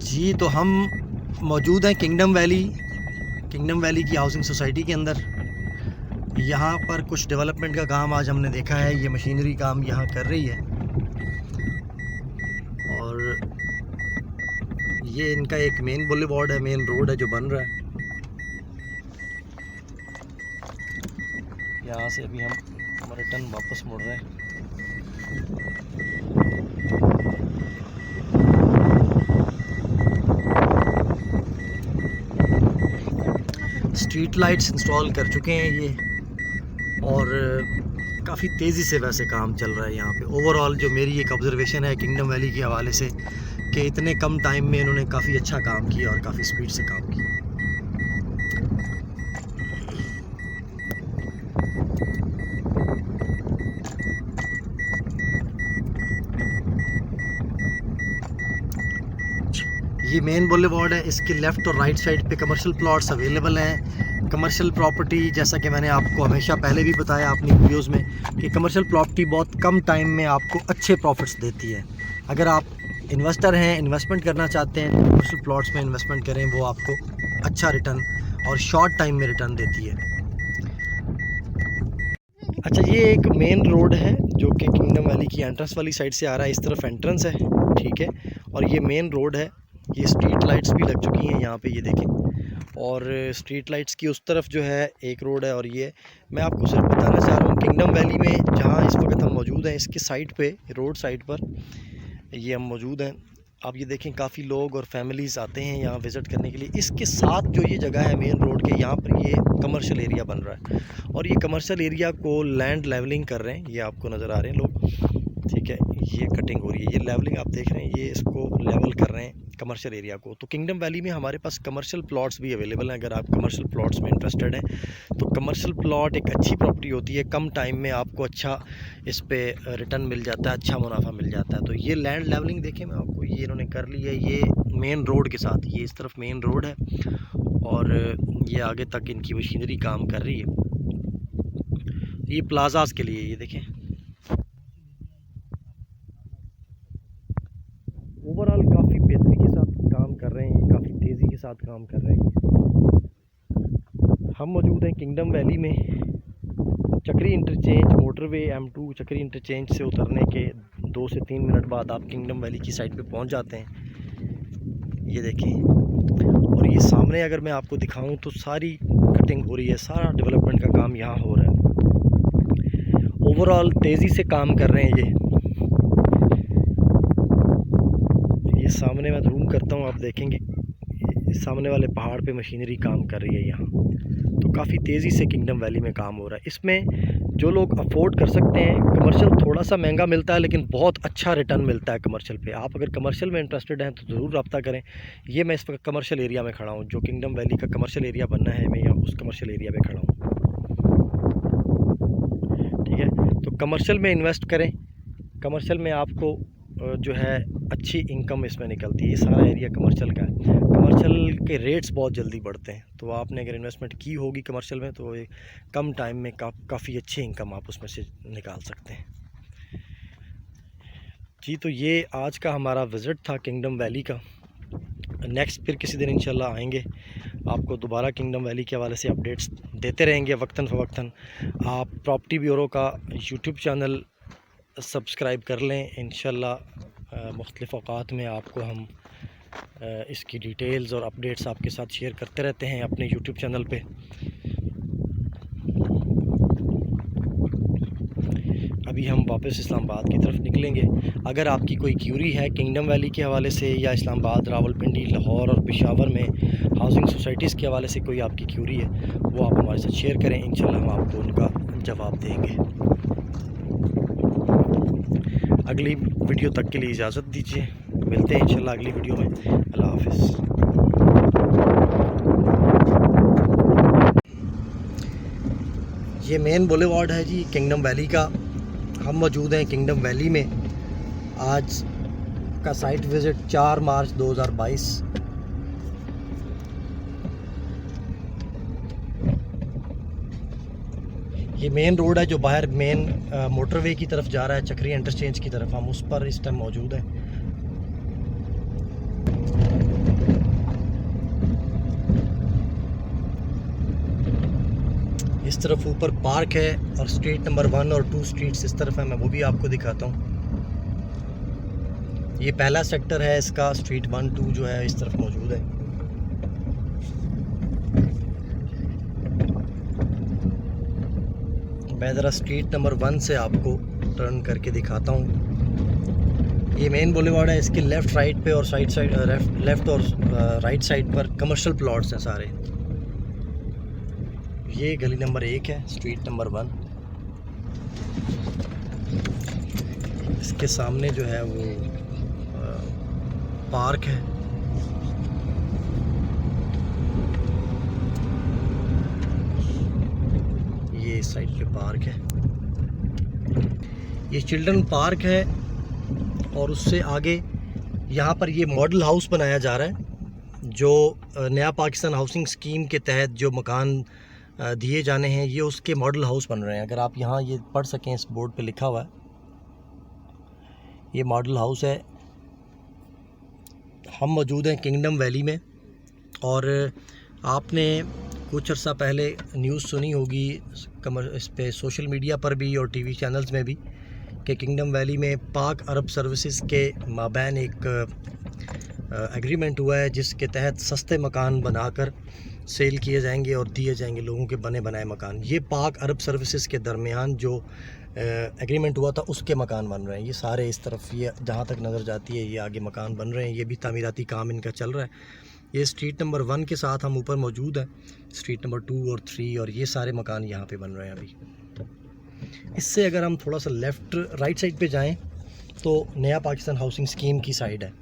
जी, तो हम मौजूद हैं किंगडम वैली की हाउसिंग सोसाइटी के अंदर। यहाँ पर कुछ डेवलपमेंट का काम आज हमने देखा है। ये मशीनरी काम यहाँ कर रही है और ये इनका एक मेन बुलेवार्ड है, मेन रोड है जो बन रहा है। यहाँ से अभी हम रिटर्न वापस मुड़ रहे हैं। स्ट्रीट लाइट्स इंस्टॉल कर चुके हैं ये, और काफ़ी तेज़ी से वैसे काम चल रहा है यहाँ पे। ओवरऑल जो मेरी एक ऑब्ज़र्वेशन है किंगडम वैली के हवाले से कि इतने कम टाइम में इन्होंने काफ़ी अच्छा काम किया और काफ़ी स्पीड से काम किया। ये मेन बुलेवार्ड है, इसके लेफ़्ट और राइट साइड पे कमर्शियल प्लॉट्स अवेलेबल हैं। कमर्शियल प्रॉपर्टी, जैसा कि मैंने आपको हमेशा पहले भी बताया अपनी वीडियोस में, कि कमर्शियल प्रॉपर्टी बहुत कम टाइम में आपको अच्छे प्रॉफिट्स देती है। अगर आप इन्वेस्टर हैं, इन्वेस्टमेंट करना चाहते हैं, कमर्शियल प्लॉट्स में इन्वेस्टमेंट करें, वो आपको अच्छा रिटर्न और शॉर्ट टाइम में रिटर्न देती है। अच्छा, ये एक मेन रोड है जो कि किंगडम वैली की एंट्रेंस वाली साइड से आ रहा है। इस तरफ एंट्रेंस है, ठीक है, और ये मेन रोड है। ये स्ट्रीट लाइट्स भी लग चुकी हैं यहाँ पे, ये देखें। और स्ट्रीट लाइट्स की उस तरफ जो है एक रोड है। और ये मैं आपको सिर्फ बताना चाह रहा हूँ, किंगडम वैली में जहाँ इस वक्त हम मौजूद हैं, इसके साइड पे, रोड साइड पर ये हम मौजूद हैं। आप ये देखें, काफ़ी लोग और फैमिलीज़ आते हैं यहाँ विज़िट करने के लिए। इसके साथ जो ये जगह है मेन रोड के, यहाँ पर ये कमर्शियल एरिया बन रहा है और ये कमर्शियल एरिया को लैंड लेवलिंग कर रहे हैं। ये आपको नज़र आ रहे हैं लोग, ठीक है। ये कटिंग हो रही है, ये लेवलिंग आप देख रहे हैं, ये इसको लेवल कर रहे हैं कमर्शियल एरिया को। तो किंगडम वैली में हमारे पास कमर्शियल प्लॉट्स भी अवेलेबल हैं। अगर आप कमर्शियल प्लॉट्स में इंटरेस्टेड हैं तो कमर्शियल प्लॉट एक अच्छी प्रॉपर्टी होती है। कम टाइम में आपको अच्छा इस पे रिटर्न मिल जाता है, अच्छा मुनाफा मिल जाता है। तो ये लैंड लेवलिंग देखें मैं आपको, ये इन्होंने कर ली है, ये मेन रोड के साथ। ये इस तरफ मेन रोड है और ये आगे तक इनकी मशीनरी काम कर रही है। ये प्लाजाज के लिए, ये देखें, ओवरऑल काफ़ी बेहतरी के साथ काम कर रहे हैं, काफ़ी तेज़ी के साथ काम कर रहे हैं। हम मौजूद हैं किंगडम वैली में। चक्री इंटरचेंज, मोटरवे M2 चक्री इंटरचेंज से उतरने के 2 से 3 मिनट बाद आप किंगडम वैली की साइड पे पहुंच जाते हैं। ये देखें, और ये सामने अगर मैं आपको दिखाऊं तो सारी कटिंग हो रही है, सारा डेवलपमेंट का काम यहाँ हो रहा है। ओवरऑल तेज़ी से काम कर रहे हैं ये सामने मैं जूम करता हूँ, आप देखेंगे सामने वाले पहाड़ पे मशीनरी काम कर रही है यहाँ। तो काफ़ी तेज़ी से किंगडम वैली में काम हो रहा है। इसमें जो लोग अफोर्ड कर सकते हैं, कमर्शियल थोड़ा सा महंगा मिलता है लेकिन बहुत अच्छा रिटर्न मिलता है कमर्शियल पे। आप अगर कमर्शियल में इंटरेस्टेड हैं तो ज़रूर रब्ता करें। ये मैं इस वक्त कमर्शियल एरिया में खड़ा हूँ, जो किंगडम वैली का कमर्शियल एरिया बनना है, मैं यहाँ उस कमर्शियल एरिया में खड़ा हूँ, ठीक है। तो कमर्शियल में इन्वेस्ट करें, कमर्शियल में आपको जो है अच्छी इनकम इसमें निकलती है। ये सारा एरिया कमर्शियल का है। कमर्शियल के रेट्स बहुत जल्दी बढ़ते हैं, तो आपने अगर इन्वेस्टमेंट की होगी कमर्शियल में तो कम टाइम में काफ़ी अच्छी इनकम आप उसमें से निकाल सकते हैं। जी, तो ये आज का हमारा विज़िट था किंगडम वैली का। नेक्स्ट फिर किसी दिन इंशाल्लाह आएंगे, आपको दोबारा किंगडम वैली के हवाले से अपडेट्स देते रहेंगे वक्तन फ़वक्तन। आप प्रॉपर्टी ब्यूरो का यूट्यूब चैनल सब्सक्राइब कर लें। इंशाल्लाह मुख्तलिफ़ औक़ात में आपको हम इसकी डिटेल्स और अपडेट्स आपके साथ शेयर करते रहते हैं अपने यूट्यूब चैनल पे। अभी हम वापस इस्लामाबाद की तरफ निकलेंगे। अगर आपकी कोई क्यूरी है किंगडम वैली के हवाले से, या इस्लामाबाद, रावलपिंडी, लाहौर और पेशावर में हाउसिंग सोसाइटीज़ के हवाले से कोई आपकी क्यूरी है, वो आप हमारे साथ शेयर करें। इंशाल्लाह हम आपको उनका जवाब देंगे। अगली वीडियो तक के लिए इजाज़त दीजिए, मिलते हैं इंशाल्लाह अगली वीडियो में। अल्लाह हाफ़िज़। ये मेन बुलेवार्ड है जी किंगडम वैली का। हम मौजूद हैं किंगडम वैली में। आज का साइट विज़िट 4 मार्च 2022। ये मेन रोड है जो बाहर मेन मोटरवे की तरफ जा रहा है, चक्री इंटरचेंज की तरफ। हम उस पर इस टाइम मौजूद हैं। इस तरफ ऊपर पार्क है और स्ट्रीट नंबर 1 और 2 स्ट्रीट्स इस तरफ है, मैं वो भी आपको दिखाता हूँ। ये पहला सेक्टर है इसका, स्ट्रीट 1 2 जो है इस तरफ मौजूद है। मैं ज़रा स्ट्रीट नंबर 1 से आपको टर्न करके दिखाता हूँ। ये मेन बुलेवार्ड है, इसके लेफ़्ट राइट पे और लेफ़्ट और राइट साइड पर कमर्शियल प्लॉट्स हैं सारे। ये गली नंबर 1 है, स्ट्रीट नंबर 1। इसके सामने जो है वो पार्क है। ये इस साइड पे पार्क है, ये चिल्ड्रन पार्क है। और उससे आगे यहाँ पर ये मॉडल हाउस बनाया जा रहा है, जो नया पाकिस्तान हाउसिंग स्कीम के तहत जो मकान दिए जाने हैं, ये उसके मॉडल हाउस बन रहे हैं। अगर आप यहाँ ये पढ़ सकें, इस बोर्ड पे लिखा हुआ है, ये मॉडल हाउस है। हम मौजूद हैं किंगडम वैली में, और आपने कुछ अर्सा पहले न्यूज़ सुनी होगी इस पे सोशल मीडिया पर भी और टीवी चैनल्स में भी, कि किंगडम वैली में पाक अरब सर्विसेज के माबैन एक एग्रीमेंट हुआ है, जिसके तहत सस्ते मकान बनाकर सेल किए जाएंगे और दिए जाएंगे लोगों के बने बनाए मकान। ये पाक अरब सर्विसेज के दरमियान जो एग्रीमेंट हुआ था उसके मकान बन रहे हैं। ये सारे इस तरफ, ये जहाँ तक नज़र जाती है, ये आगे मकान बन रहे हैं। ये भी तामीराती काम इनका चल रहा है। ये स्ट्रीट नंबर 1 के साथ हम ऊपर मौजूद हैं, स्ट्रीट नंबर 2 और 3, और ये सारे मकान यहाँ पे बन रहे हैं अभी। इससे अगर हम थोड़ा सा राइट साइड पे जाएं तो नया पाकिस्तान हाउसिंग स्कीम की साइड है।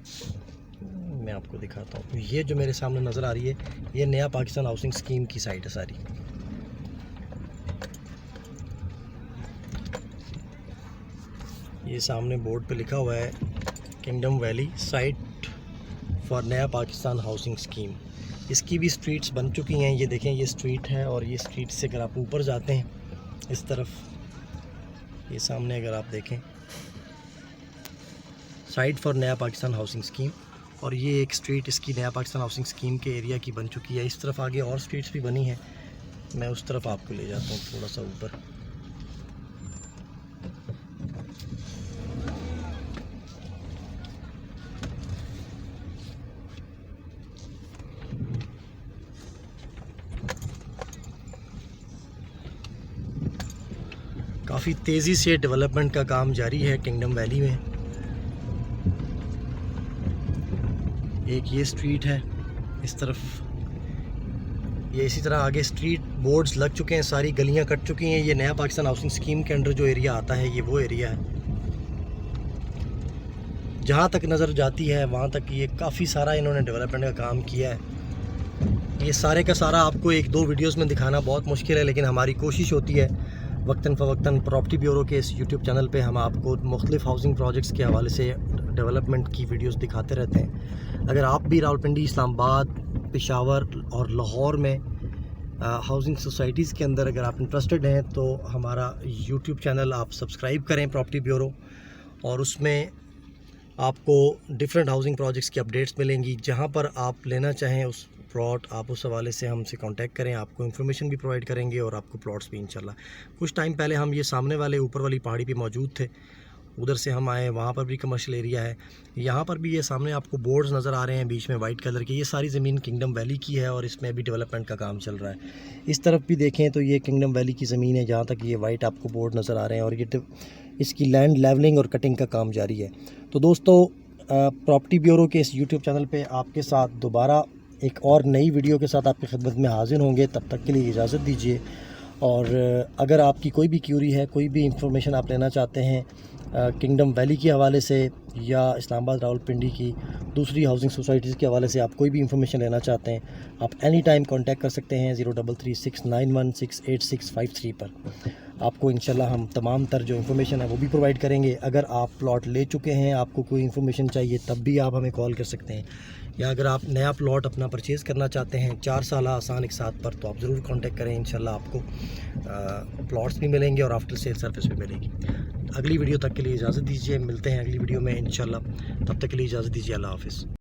मैं आपको दिखाता हूँ, ये जो मेरे सामने नज़र आ रही है, ये नया पाकिस्तान हाउसिंग स्कीम की साइड है सारी। ये सामने बोर्ड पे लिखा हुआ है किंगडम वैली साइट फॉर नया पाकिस्तान हाउसिंग स्कीम। इसकी भी स्ट्रीट्स बन चुकी हैं। ये देखें, ये स्ट्रीट है, और ये स्ट्रीट से अगर आप ऊपर जाते हैं इस तरफ, ये सामने अगर आप देखें, साइट फॉर नया पाकिस्तान हाउसिंग स्कीम, और ये एक स्ट्रीट इसकी नया पाकिस्तान हाउसिंग स्कीम के एरिया की बन चुकी है। इस तरफ आगे और स्ट्रीट्स भी बनी हैं, मैं उस तरफ आपको ले जाता हूँ थोड़ा सा ऊपर। काफ़ी तेज़ी से डेवलपमेंट का काम जारी है किंगडम वैली में। एक ये स्ट्रीट है इस तरफ, ये इसी तरह आगे स्ट्रीट बोर्ड्स लग चुके हैं, सारी गलियां कट चुकी हैं। ये नया पाकिस्तान हाउसिंग स्कीम के अंडर जो एरिया आता है, ये वो एरिया है। जहाँ तक नज़र जाती है वहाँ तक ये काफ़ी सारा इन्होंने डेवलपमेंट का काम किया है। ये सारे का सारा आपको 1-2 वीडियोस में दिखाना बहुत मुश्किल है, लेकिन हमारी कोशिश होती है वक्तन फ़वक्तन प्रॉपर्टी ब्यूरो के इस यूट्यूब चैनल पे हम आपको मुख्तलिफ़ हाउसिंग प्रोजेक्ट्स के हवाले से डेवलपमेंट की वीडियोस दिखाते रहते हैं। अगर आप भी रावलपिंडी, इस्लामाबाद, पेशावर और लाहौर में हाउसिंग सोसाइटीज़ के अंदर अगर आप इंटरेस्टेड हैं, तो हमारा यूट्यूब चैनल आप सब्सक्राइब करें प्रॉपर्टी ब्यूरो, और उसमें आपको डिफरेंट हाउसिंग प्रोजेक्ट्स की अपडेट्स मिलेंगी। जहाँ पर आप लेना चाहें उस प्लॉट, आप उस हवाले से हमसे कांटेक्ट करें, आपको इन्फॉर्मेशन भी प्रोवाइड करेंगे और आपको प्लॉट्स भी इंशाल्लाह। कुछ टाइम पहले हम ये सामने वाले ऊपर वाली पहाड़ी पे मौजूद थे, उधर से हम आए, वहाँ पर भी कमर्शियल एरिया है। यहाँ पर भी ये सामने आपको बोर्ड्स नज़र आ रहे हैं बीच में वाइट कलर के, ये सारी ज़मीन किंगडम वैली की है और इसमें अभी डेवलपमेंट का काम चल रहा है। इस तरफ भी देखें तो ये किंगडम वैली की ज़मीन है, जहाँ तक ये वाइट आपको बोर्ड नज़र आ रहे हैं, और ये इसकी लैंड लेवलिंग और कटिंग का काम जारी है। तो दोस्तों, प्रॉपर्टी ब्यूरो के इस यूट्यूब चैनल पे आपके साथ दोबारा एक और नई वीडियो के साथ आपकी खिदमत में हाजिर होंगे। तब तक के लिए इजाज़त दीजिए। और अगर आपकी कोई भी क्यूरी है, कोई भी इंफॉर्मेशन आप लेना चाहते हैं किंगडम वैली के हवाले से या इस्लामाबाद रावलपिंडी की दूसरी हाउसिंग सोसाइटीज़ के हवाले से, आप कोई भी इंफॉर्मेशन लेना चाहते हैं, आप एनी टाइम कॉन्टैक्ट कर सकते हैं 0336916863 पर। आपको इंशाल्लाह हम तमाम तर जो इन्फॉर्मेशन है वो भी प्रोवाइड करेंगे। अगर आप प्लॉट ले चुके हैं, आपको कोई इन्फॉर्मेशन चाहिए, तब भी आप हमें कॉल कर सकते हैं। या अगर आप नया प्लॉट अपना परचेज़ करना चाहते हैं 4 साल आसान एक साथ पर, तो आप ज़रूर कांटेक्ट करें। इंशाल्लाह आपको प्लॉट्स भी मिलेंगे और आफ्टर सेल सर्विस भी मिलेगी। अगली वीडियो तक के लिए इजाज़त दीजिए, मिलते हैं अगली वीडियो में इंशाल्लाह। तब तक के लिए इजाज़त दीजिए, अल्लाह हाफ़िज़।